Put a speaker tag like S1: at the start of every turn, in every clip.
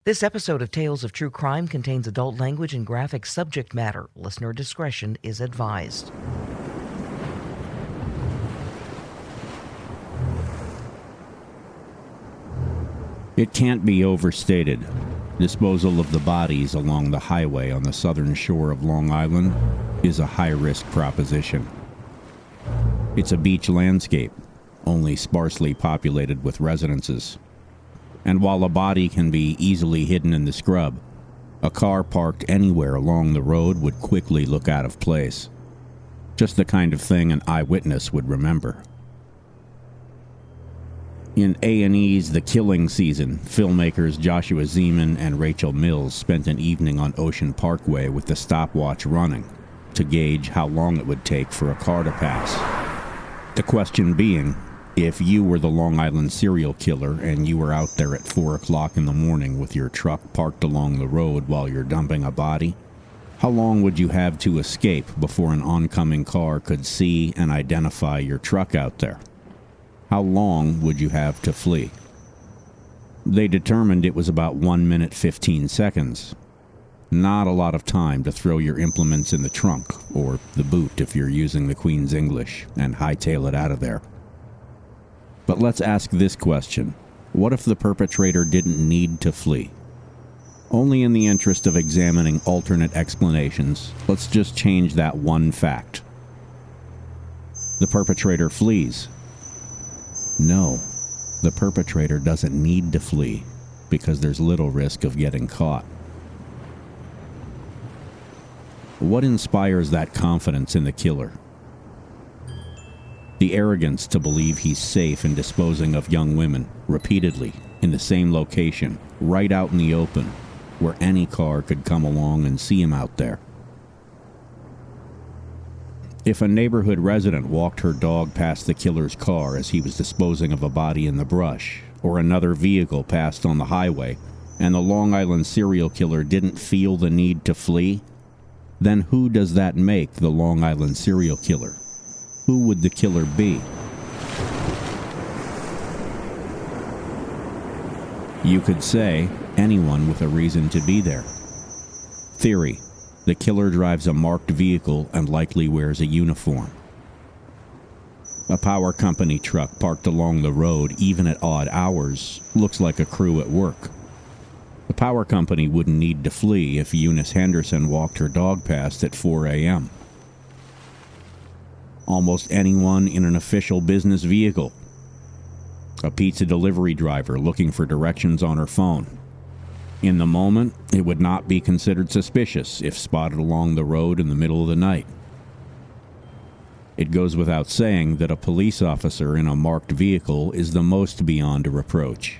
S1: This episode of Tales of True Crime contains adult language and graphic subject matter. Listener discretion is advised.
S2: It can't be overstated. Disposal of the bodies along the highway on the southern shore of Long Island is a high-risk proposition. It's a beach landscape, only sparsely populated with residences. And while a body can be easily hidden in the scrub, a car parked anywhere along the road would quickly look out of place. Just the kind of thing an eyewitness would remember. In A&E's The Killing Season, filmmakers Joshua Zeman and Rachel Mills spent an evening on Ocean Parkway with the stopwatch running to gauge how long it would take for a car to pass. The question being, if you were the Long Island serial killer and you were out there at 4 o'clock in the morning with your truck parked along the road while you're dumping a body, how long would you have to escape before an oncoming car could see and identify your truck out there? How long would you have to flee? They determined it was about 1 minute 15 seconds. Not a lot of time to throw your implements in the trunk, or the boot if you're using the Queen's English, and hightail it out of there. But let's ask this question. What if the perpetrator didn't need to flee? Only in the interest of examining alternate explanations, let's just change that one fact. The perpetrator flees. No, the perpetrator doesn't need to flee because there's little risk of getting caught. What inspires that confidence in the killer? The arrogance to believe he's safe in disposing of young women, repeatedly, in the same location, right out in the open, where any car could come along and see him out there. If a neighborhood resident walked her dog past the killer's car as he was disposing of a body in the brush, or another vehicle passed on the highway, and the Long Island serial killer didn't feel the need to flee, then who does that make the Long Island serial killer? Who would the killer be? You could say anyone with a reason to be there. Theory: the killer drives a marked vehicle and likely wears a uniform. A power company truck parked along the road, even at odd hours, looks like a crew at work. The power company wouldn't need to flee if Eunice Henderson walked her dog past at 4 a.m. Almost anyone in an official business vehicle. A pizza delivery driver looking for directions on her phone. In the moment, it would not be considered suspicious if spotted along the road in the middle of the night. It goes without saying that a police officer in a marked vehicle is the most beyond a reproach.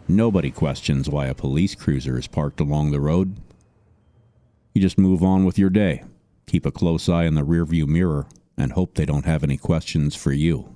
S2: Nobody questions why a police cruiser is parked along the road. You just move on with your day, keep a close eye on the rearview mirror, and hope they don't have any questions for you.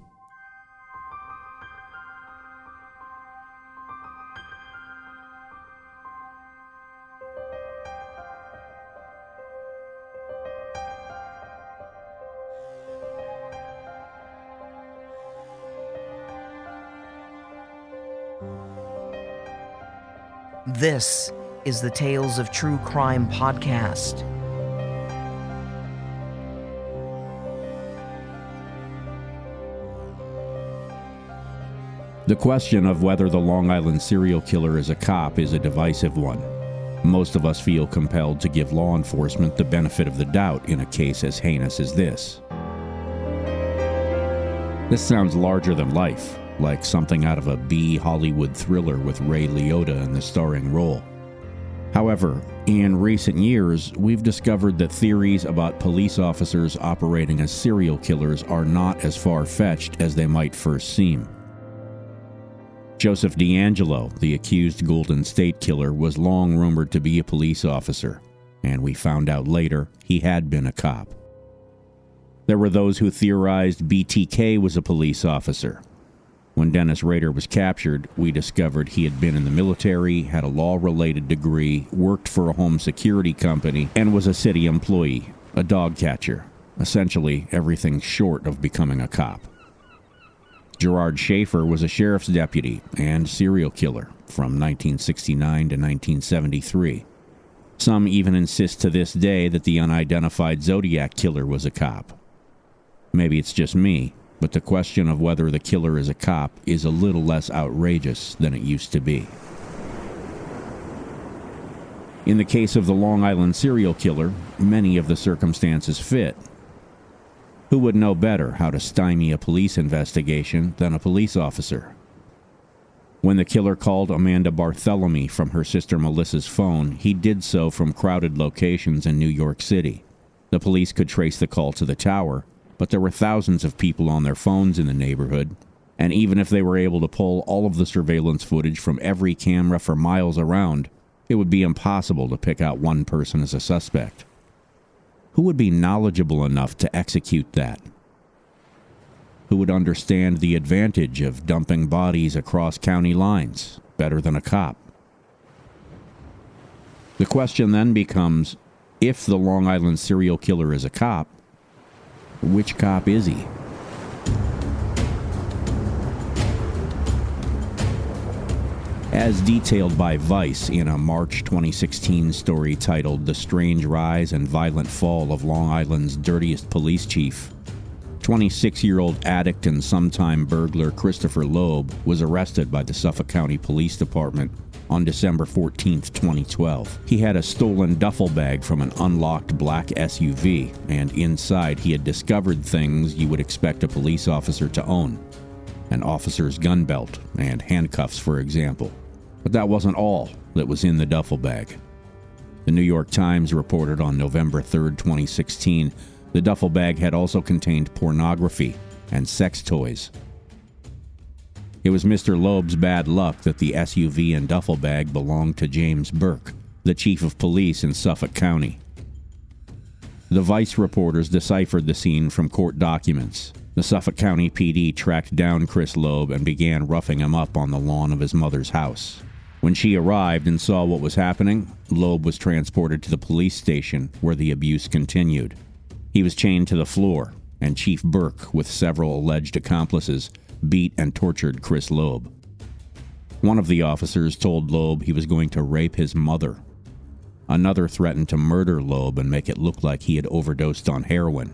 S1: This is the Tales of True Crime podcast.
S2: The question of whether the Long Island serial killer is a cop is a divisive one. Most of us feel compelled to give law enforcement the benefit of the doubt in a case as heinous as this. This sounds larger than life, like something out of a B Hollywood thriller with Ray Liotta in the starring role. However, in recent years, we've discovered that theories about police officers operating as serial killers are not as far-fetched as they might first seem. Joseph DeAngelo, the accused Golden State Killer, was long rumored to be a police officer, and we found out later he had been a cop. There were those who theorized BTK was a police officer. When Dennis Rader was captured, we discovered he had been in the military, had a law-related degree, worked for a home security company, and was a city employee, a dog catcher, essentially everything short of becoming a cop. Gerard Schaefer was a sheriff's deputy and serial killer from 1969 to 1973. Some even insist to this day that the unidentified Zodiac killer was a cop. Maybe it's just me, but the question of whether the killer is a cop is a little less outrageous than it used to be. In the case of the Long Island serial killer, many of the circumstances fit. Who would know better how to stymie a police investigation than a police officer? When the killer called Amanda Barthelemy from her sister Melissa's phone, he did so from crowded locations in New York City. The police could trace the call to the tower, but there were thousands of people on their phones in the neighborhood, and even if they were able to pull all of the surveillance footage from every camera for miles around, it would be impossible to pick out one person as a suspect. Who would be knowledgeable enough to execute that? Who would understand the advantage of dumping bodies across county lines better than a cop? The question then becomes, if the Long Island serial killer is a cop, which cop is he? As detailed by Vice in a March 2016 story titled "The Strange Rise and Violent Fall of Long Island's Dirtiest Police Chief," 26-year-old addict and sometime burglar Christopher Loeb was arrested by the Suffolk County Police Department on December 14, 2012. He had a stolen duffel bag from an unlocked black SUV, and inside he had discovered things you would expect a police officer to own. An officer's gun belt and handcuffs, for example. But that wasn't all that was in the duffel bag. The New York Times reported on November 3, 2016, the duffel bag had also contained pornography and sex toys. It was Mr. Loeb's bad luck that the SUV and duffel bag belonged to James Burke, the chief of police in Suffolk County. The Vice reporters deciphered the scene from court documents. The Suffolk County PD tracked down Chris Loeb and began roughing him up on the lawn of his mother's house. When she arrived and saw what was happening, Loeb was transported to the police station where the abuse continued. He was chained to the floor, and Chief Burke, with several alleged accomplices, beat and tortured Chris Loeb. One of the officers told Loeb he was going to rape his mother. Another threatened to murder Loeb and make it look like he had overdosed on heroin.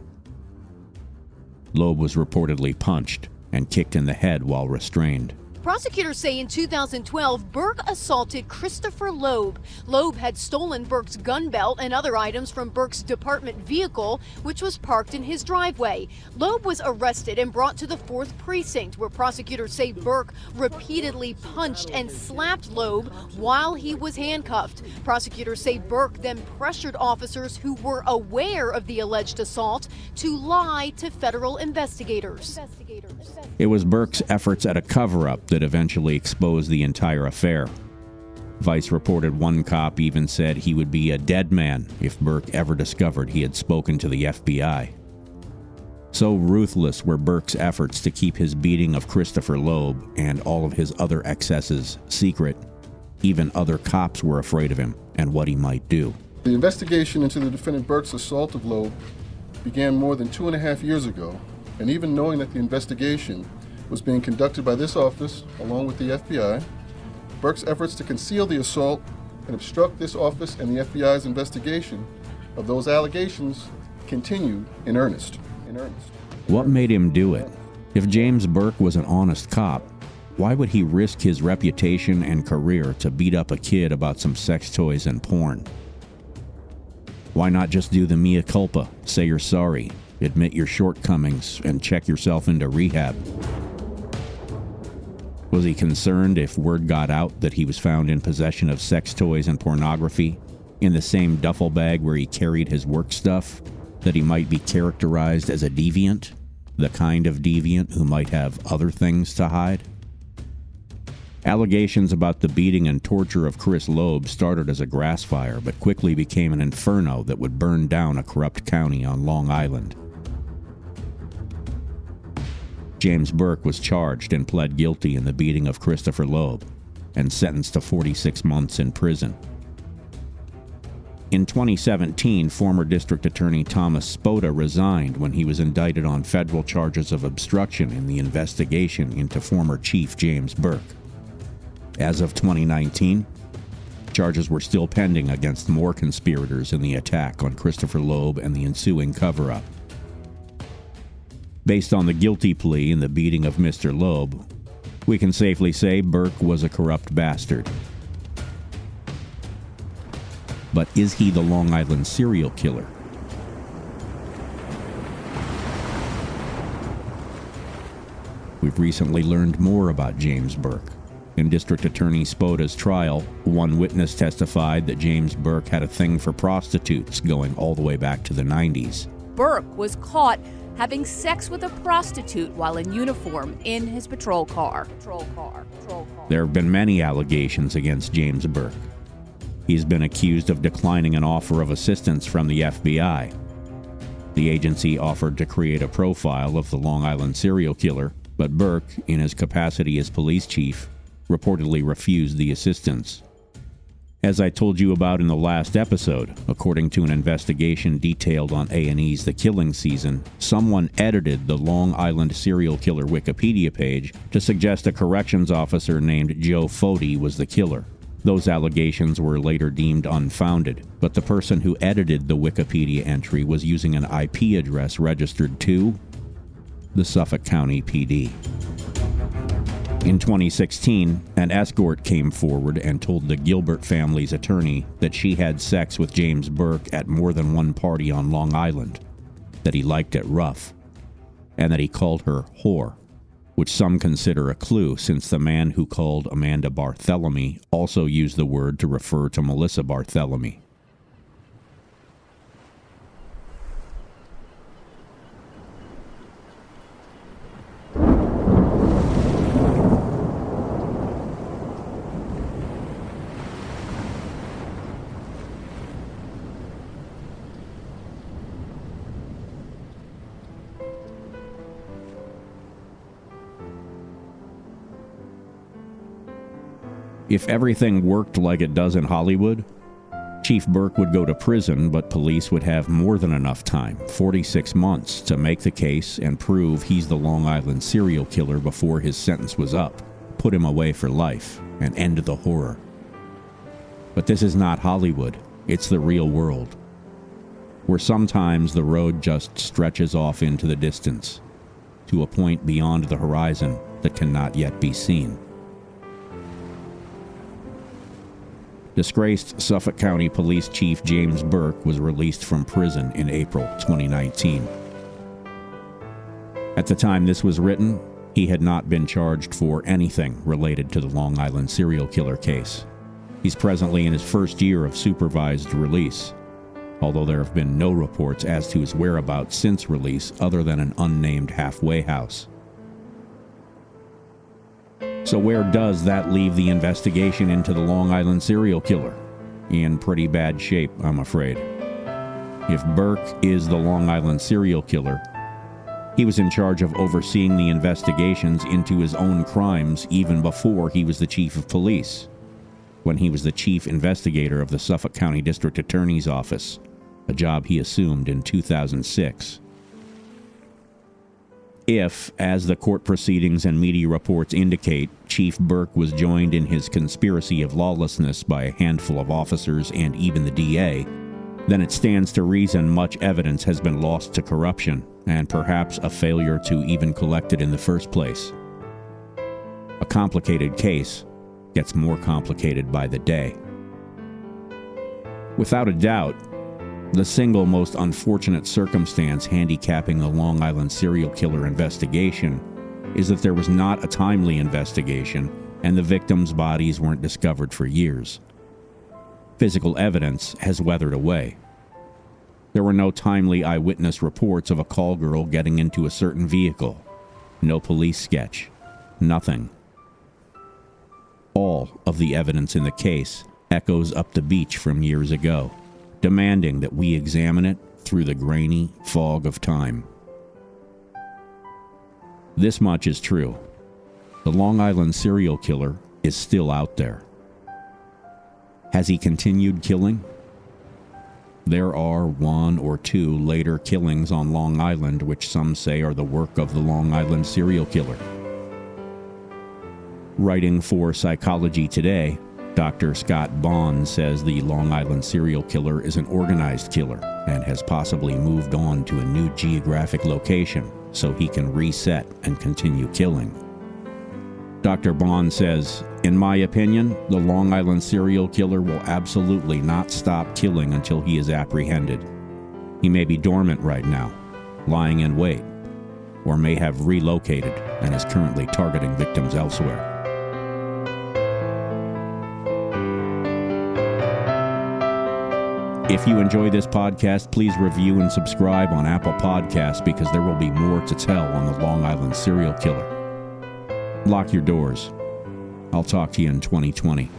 S2: Loeb was reportedly punched and kicked in the head while restrained.
S3: Prosecutors say in 2012, Burke assaulted Christopher Loeb. Loeb had stolen Burke's gun belt and other items from Burke's department vehicle, which was parked in his driveway. Loeb was arrested and brought to the 4th Precinct, where prosecutors say Burke repeatedly punched and slapped Loeb while he was handcuffed. Prosecutors say Burke then pressured officers who were aware of the alleged assault to lie to federal investigators.
S2: It was Burke's efforts at a cover-up that eventually exposed the entire affair. Vice reported one cop even said he would be a dead man if Burke ever discovered he had spoken to the FBI. So ruthless were Burke's efforts to keep his beating of Christopher Loeb and all of his other excesses secret. Even other cops were afraid of him and what he might do.
S4: The investigation into the defendant Burke's assault of Loeb began more than 2.5 years ago, and even knowing that the investigation was being conducted by this office along with the FBI, Burke's efforts to conceal the assault and obstruct this office and the FBI's investigation of those allegations continued in earnest.
S2: What made him do it? If James Burke was an honest cop, why would he risk his reputation and career to beat up a kid about some sex toys and porn? Why not just do the mea culpa, say you're sorry, admit your shortcomings, and check yourself into rehab? Was he concerned if word got out that he was found in possession of sex toys and pornography in the same duffel bag where he carried his work stuff, that he might be characterized as a deviant, the kind of deviant who might have other things to hide? Allegations about the beating and torture of Chris Loeb started as a grass fire, but quickly became an inferno that would burn down a corrupt county on Long Island. James Burke was charged and pled guilty in the beating of Christopher Loeb and sentenced to 46 months in prison. In 2017, former District Attorney Thomas Spota resigned when he was indicted on federal charges of obstruction in the investigation into former Chief James Burke. As of 2019, charges were still pending against more conspirators in the attack on Christopher Loeb and the ensuing cover-up. Based on the guilty plea in the beating of Mr. Loeb, we can safely say Burke was a corrupt bastard. But is he the Long Island serial killer? We've recently learned more about James Burke. In District Attorney Spoda's trial, one witness testified that James Burke had a thing for prostitutes going all the way back to the 90s.
S5: Burke was caught having sex with a prostitute while in uniform in his patrol car.
S2: There have been many allegations against James Burke. He's been accused of declining an offer of assistance from the FBI. The agency offered to create a profile of the Long Island serial killer, but Burke, in his capacity as police chief, reportedly refused the assistance. As I told you about in the last episode, according to an investigation detailed on A&E's The Killing Season, someone edited the Long Island serial killer Wikipedia page to suggest a corrections officer named Joe Foti was the killer. Those allegations were later deemed unfounded, but the person who edited the Wikipedia entry was using an IP address registered to the Suffolk County PD. In 2016, an escort came forward and told the Gilbert family's attorney that she had sex with James Burke at more than one party on Long Island, that he liked it rough, and that he called her whore, which some consider a clue since the man who called Amanda Barthelemy also used the word to refer to Melissa Barthelemy. If everything worked like it does in Hollywood, Chief Burke would go to prison, but police would have more than enough time, 46 months, to make the case and prove he's the Long Island serial killer before his sentence was up, put him away for life, and end the horror. But this is not Hollywood, it's the real world, where sometimes the road just stretches off into the distance, to a point beyond the horizon that cannot yet be seen. Disgraced Suffolk County Police Chief James Burke was released from prison in April 2019. At the time this was written, he had not been charged for anything related to the Long Island serial killer case. He's presently in his first year of supervised release, although there have been no reports as to his whereabouts since release other than an unnamed halfway house. So where does that leave the investigation into the Long Island serial killer? In pretty bad shape, I'm afraid. If Burke is the Long Island serial killer, he was in charge of overseeing the investigations into his own crimes even before he was the chief of police, when he was the chief investigator of the Suffolk County District Attorney's Office, a job he assumed in 2006. If, as the court proceedings and media reports indicate, Chief Burke was joined in his conspiracy of lawlessness by a handful of officers and even the DA, then it stands to reason much evidence has been lost to corruption, and perhaps a failure to even collect it in the first place. A complicated case gets more complicated by the day. Without a doubt, the single most unfortunate circumstance handicapping the Long Island serial killer investigation is that there was not a timely investigation and the victims' bodies weren't discovered for years. Physical evidence has weathered away. There were no timely eyewitness reports of a call girl getting into a certain vehicle. No police sketch. Nothing. All of the evidence in the case echoes up the beach from years ago, demanding that we examine it through the grainy fog of time. This much is true. The Long Island serial killer is still out there. Has he continued killing? There are 1 or 2 later killings on Long Island which some say are the work of the Long Island serial killer. Writing for Psychology Today, Dr. Scott Bond says the Long Island serial killer is an organized killer and has possibly moved on to a new geographic location so he can reset and continue killing. Dr. Bond says, "In my opinion, the Long Island serial killer will absolutely not stop killing until he is apprehended. He may be dormant right now, lying in wait, or may have relocated and is currently targeting victims elsewhere." If you enjoy this podcast, please review and subscribe on Apple Podcasts because there will be more to tell on the Long Island serial killer. Lock your doors. I'll talk to you in 2020.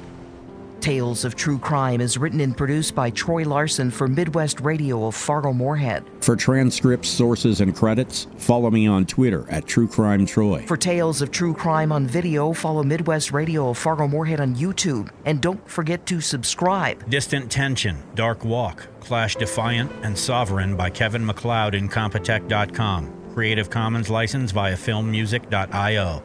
S1: Tales of True Crime is written and produced by Troy Larson for Midwest Radio of Fargo-Moorhead.
S2: For transcripts, sources, and credits, follow me on Twitter at TrueCrimeTroy.
S1: For Tales of True Crime on video, follow Midwest Radio of Fargo-Moorhead on YouTube. And don't forget to subscribe.
S6: Distant Tension, Dark Walk, Clash Defiant, and Sovereign by Kevin MacLeod in Compotech.com. Creative Commons license via filmmusic.io.